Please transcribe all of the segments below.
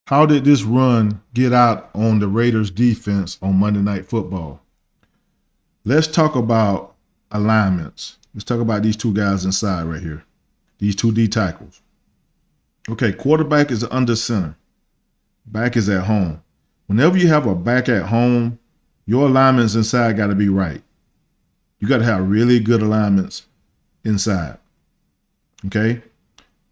How did this run get out on the Raiders defense on Monday Night Football? Let's talk about alignments. Let's talk about these two guys inside right here. These two D tackles. Okay, quarterback is under center. Back is at home. Whenever you have a back at home, your alignments inside got to be right. You got to have really good alignments inside. Okay?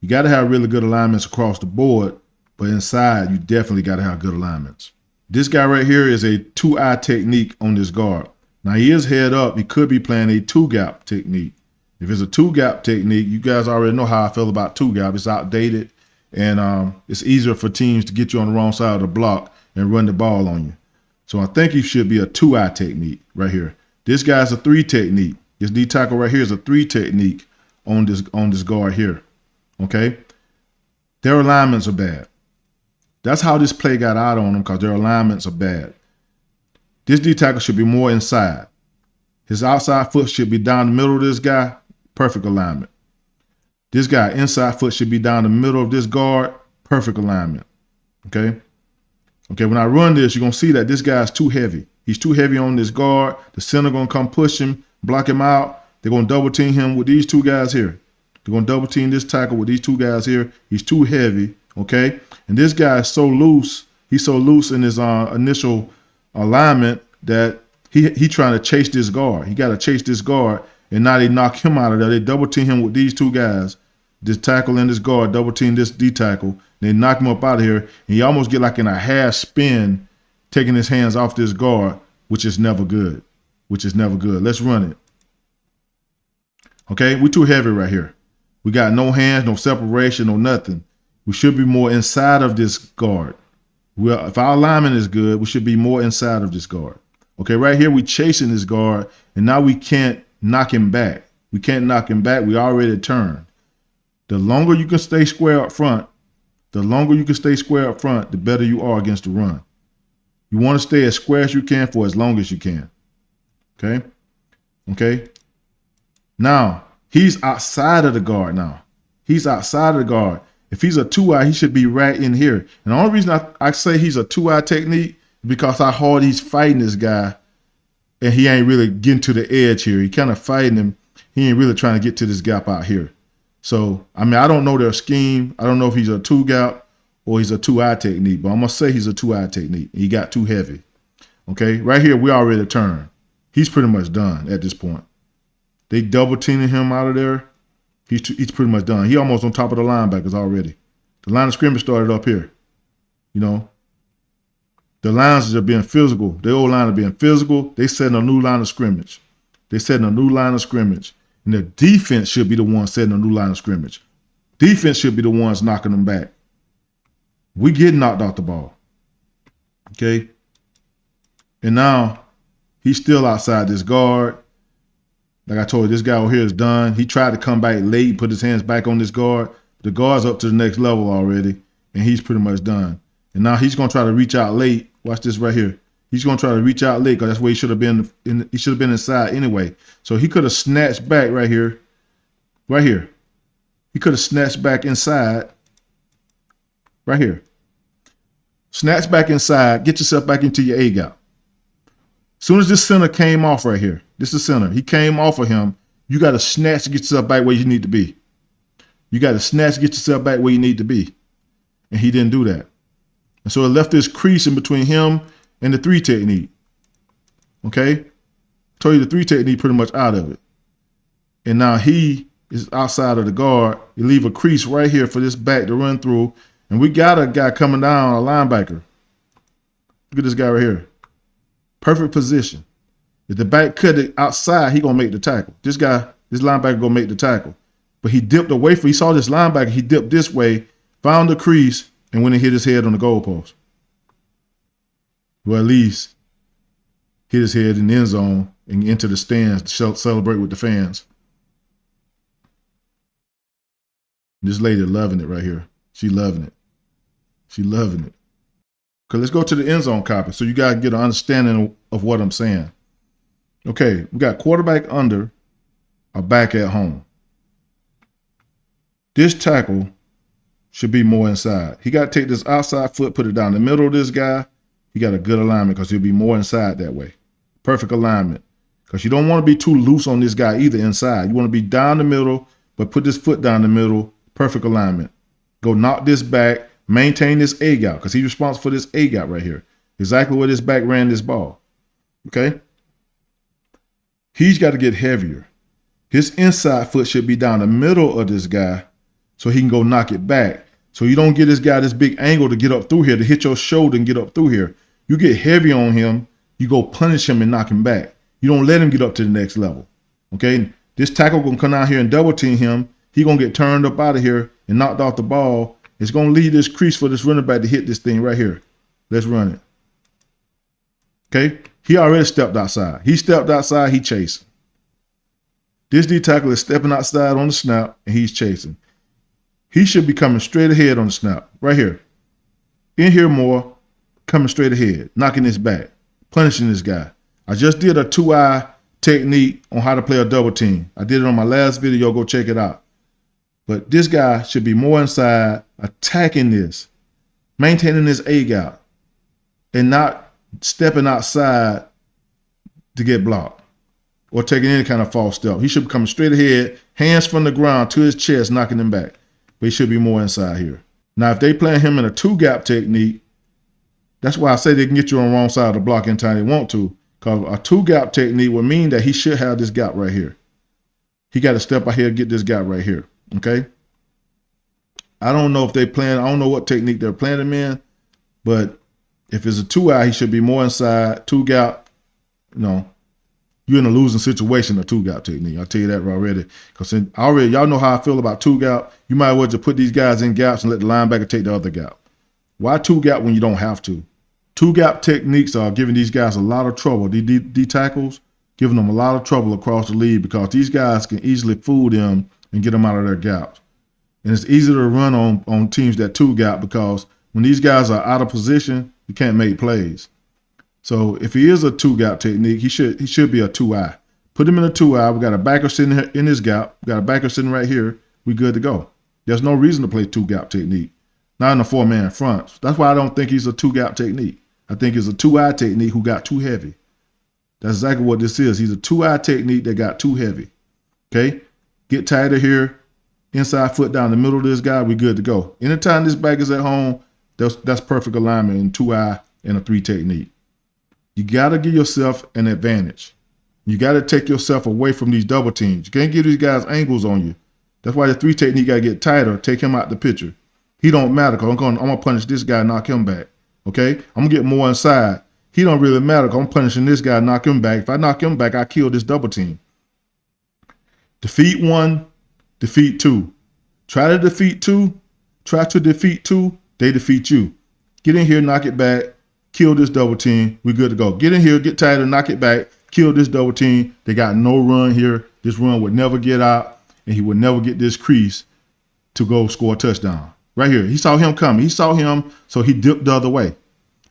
You got to have really good alignments across the board, but inside, you definitely got to have good alignments. This guy right here is a 2-eye technique on this guard. Now, he is head up. He could be playing a 2-gap technique. If it's a 2-gap technique, you guys already know how I feel about 2-gap. It's outdated, and it's easier for teams to get you on the wrong side of the block and run the ball on you. So I think he should be a 2-eye technique right here. This guy's a 3 technique. This D tackle right here is a 3 technique on this guard here. Okay? Their alignments are bad. That's how this play got out on them, because their alignments are bad. This D tackle should be more inside. His outside foot should be down the middle of this guy. Perfect alignment. This guy inside foot should be down the middle of this guard. Perfect alignment. Okay? Okay, when I run this, you're going to see that this guy's too heavy. He's too heavy on this guard. The center going to come push him, block him out. They're going to double team him with these two guys here. They're going to double team this tackle with these two guys here. He's too heavy, okay? And this guy is so loose. He's so loose in his initial alignment that he trying to chase this guard. He got to chase this guard, and now they knock him out of there. They double team him with these two guys, this tackle and this guard, double team this D tackle. They knock him up out of here, and he almost get like in a half spin, taking his hands off this guard, which is never good. Let's run it. Okay, we're too heavy right here. We got no hands, no separation, no nothing. We should be more inside of this guard. Well, if our alignment is good, we should be more inside of this guard. Okay, right here, we chasing this guard, and now we can't knock him back. We can't knock him back. We already turned. The longer you can stay square up front, the better you are against the run. You want to stay as square as you can for as long as you can. Okay? Okay? Now, he's outside of the guard now. He's outside of the guard. If he's a 2-eye, he should be right in here. And the only reason I say he's a 2-eye technique is because how hard he's fighting this guy, and he ain't really getting to the edge here. He kind of fighting him. He ain't really trying to get to this gap out here. So, I mean, I don't know their scheme. I don't know if he's a 2-gap or he's a 2-eye technique, but I'm going to say he's a 2-eye technique. He got too heavy. Okay, right here, we already turned. He's pretty much done at this point. They double teaming him out of there. He's pretty much done. He almost on top of the linebackers already. The line of scrimmage started up here. You know, the lines are being physical. The old line are being physical. They setting a new line of scrimmage. And the defense should be the one setting a new line of scrimmage. Defense should be the ones knocking them back. We get knocked off the ball. Okay? And now he's still outside this guard. Like I told you, this guy over here is done. He tried to come back late, put his hands back on this guard. The guard's up to the next level already, and he's pretty much done. And now he's going to try to reach out late. Watch this right here. He's going to try to reach out late because that's where he should have been. He should have been inside anyway. So he could have snatched back right here. Right here. He could have snatched back inside. Right here. Snatch back inside. Get yourself back into your A-gap. As soon as this center came off right here, this is center. He came off of him. You got to snatch to get yourself back where you need to be. You got to snatch to get yourself back where you need to be. And he didn't do that. And so it left this crease in between him and the 3 technique. Okay? Told you the 3 technique pretty much out of it. And now he is outside of the guard. You leave a crease right here for this back to run through. And we got a guy coming down, a linebacker. Look at this guy right here. Perfect position. If the back cut it outside, he gonna make the tackle. This linebacker gonna make the tackle. But he dipped away from, he saw this linebacker, he dipped this way, found the crease, and went and hit his head on the goalpost. Well, at least hit his head in the end zone and into the stands to celebrate with the fans. This lady loving it right here. She loving it. Okay, let's go to the end zone copy so you guys get an understanding of what I'm saying. Okay, we got quarterback under, a back at home. This tackle should be more inside. He got to take this outside foot, put it down the middle of this guy. He got a good alignment because he'll be more inside that way. Perfect alignment. Because you don't want to be too loose on this guy either inside. You want to be down the middle, but put this foot down the middle. Perfect alignment. Go knock this back. Maintain this A gap because he's responsible for this A gap right here. Exactly where this back ran this ball. Okay? He's got to get heavier. His inside foot should be down the middle of this guy so he can go knock it back. So you don't get this guy this big angle to get up through here, to hit your shoulder and get up through here. You get heavy on him, you go punish him and knock him back. You don't let him get up to the next level. Okay? This tackle going to come out here and double team him. He going to get turned up out of here and knocked off the ball. It's going to leave this crease for this running back to hit this thing right here. Let's run it. Okay? He already stepped outside. He stepped outside, he chasing. This D tackle is stepping outside on the snap, and he's chasing. He should be coming straight ahead on the snap, right here. In here more, coming straight ahead, knocking his back, punishing this guy. I just did a 2-eye technique on how to play a double team. I did it on my last video. Go check it out. But this guy should be more inside, attacking this, maintaining this A gap, and not stepping outside to get blocked or taking any kind of false step. He should be coming straight ahead, hands from the ground to his chest, knocking him back. But he should be more inside here. Now, if they play him in a 2-gap technique, that's why I say they can get you on the wrong side of the block anytime they want to, because a 2-gap technique would mean that he should have this gap right here. He got to step out here and get this gap right here. Okay? I don't know if they playing, I don't know what technique they're playing him in, but if it's a 2-eye, he should be more inside. 2-gap, you're in a losing situation, a 2-gap technique. I'll tell you that already. Because already, y'all know how I feel about 2-gap. You might as well just put these guys in gaps and let the linebacker take the other gap. Why 2-gap when you don't have to? 2-gap techniques are giving these guys a lot of trouble. D tackles, giving them a lot of trouble across the league because these guys can easily fool them and get them out of their gaps. And it's easier to run on teams that 2-gap because when these guys are out of position, you can't make plays. So if he is a 2-gap technique, he should be a 2-eye. Put him in a 2-eye. We got a backer sitting in his gap. We got a backer sitting right here. We good to go. There's no reason to play 2-gap technique. Not in a 4-man front. That's why I don't think he's a 2-gap technique. I think it's a 2-eye technique who got too heavy. That's exactly what this is. He's a 2-eye technique that got too heavy. Okay? Get tighter here. Inside foot down the middle of this guy. We good to go. Anytime this back is at home, that's perfect alignment in 2-eye and a 3 technique. You got to give yourself an advantage. You got to take yourself away from these double teams. You can't give these guys angles on you. That's why the 3 technique got to get tighter. Take him out the picture. He don't matter because I'm going to punish this guy, knock him back. Okay? I'm going to get more inside. He don't really matter because I'm punishing this guy, knock him back. If I knock him back, I kill this double team. Defeat 1, defeat 2. Try to defeat 2. Try to defeat 2. They defeat you. Get in here, knock it back. Kill this double team. We're good to go. Get in here, get tighter, knock it back. Kill this double team. They got no run here. This run would never get out, and he would never get this crease to go score a touchdown. Right here. He saw him coming. He saw him, so he dipped the other way.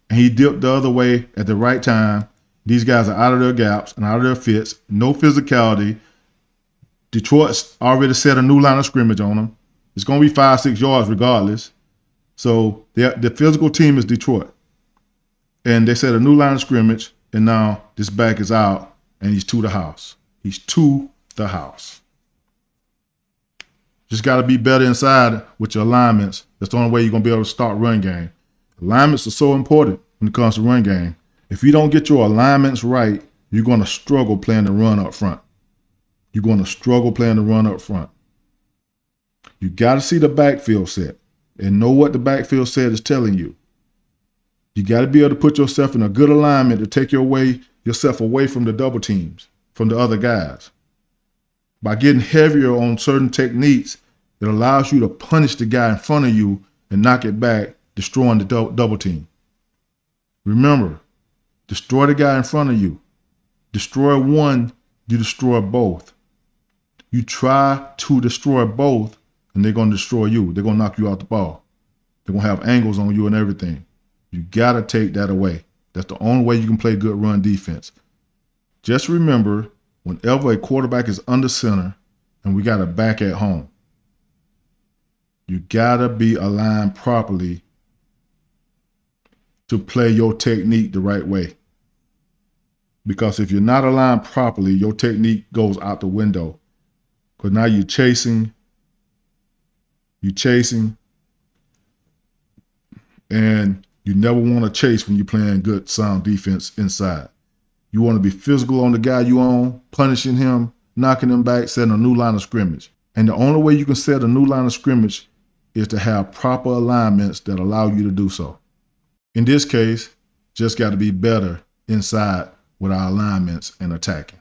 And he dipped the other way at the right time. These guys are out of their gaps and out of their fits. No physicality. Detroit's already set a new line of scrimmage on them. It's going to be 5-6 yards regardless. So the physical team is Detroit. And they set a new line of scrimmage, and now this back is out, and he's to the house. He's to the house. Just got to be better inside with your alignments. That's the only way you're going to be able to start run game. Alignments are so important when it comes to run game. If you don't get your alignments right, you're going to struggle playing the run up front. You're going to struggle playing the run up front. You got to see the backfield set and know what the backfield set is telling you. You got to be able to put yourself in a good alignment to take yourself away from the double teams, from the other guys. By getting heavier on certain techniques, it allows you to punish the guy in front of you and knock it back, destroying the double team. Remember, destroy the guy in front of you. Destroy one, you destroy both. You try to destroy both, and they're going to destroy you. They're going to knock you out the ball. They're going to have angles on you and everything. You got to take that away. That's the only way you can play good run defense. Just remember, whenever a quarterback is under center and we got a back at home, You gotta be aligned properly to play your technique the right way. Because if you're not aligned properly, your technique goes out the window. Because now you're chasing, and you never want to chase when you're playing good, sound defense inside. You want to be physical on the guy you own, punishing him, knocking him back, setting a new line of scrimmage. And the only way you can set a new line of scrimmage is to have proper alignments that allow you to do so. In this case, just got to be better inside with our alignments and attacking.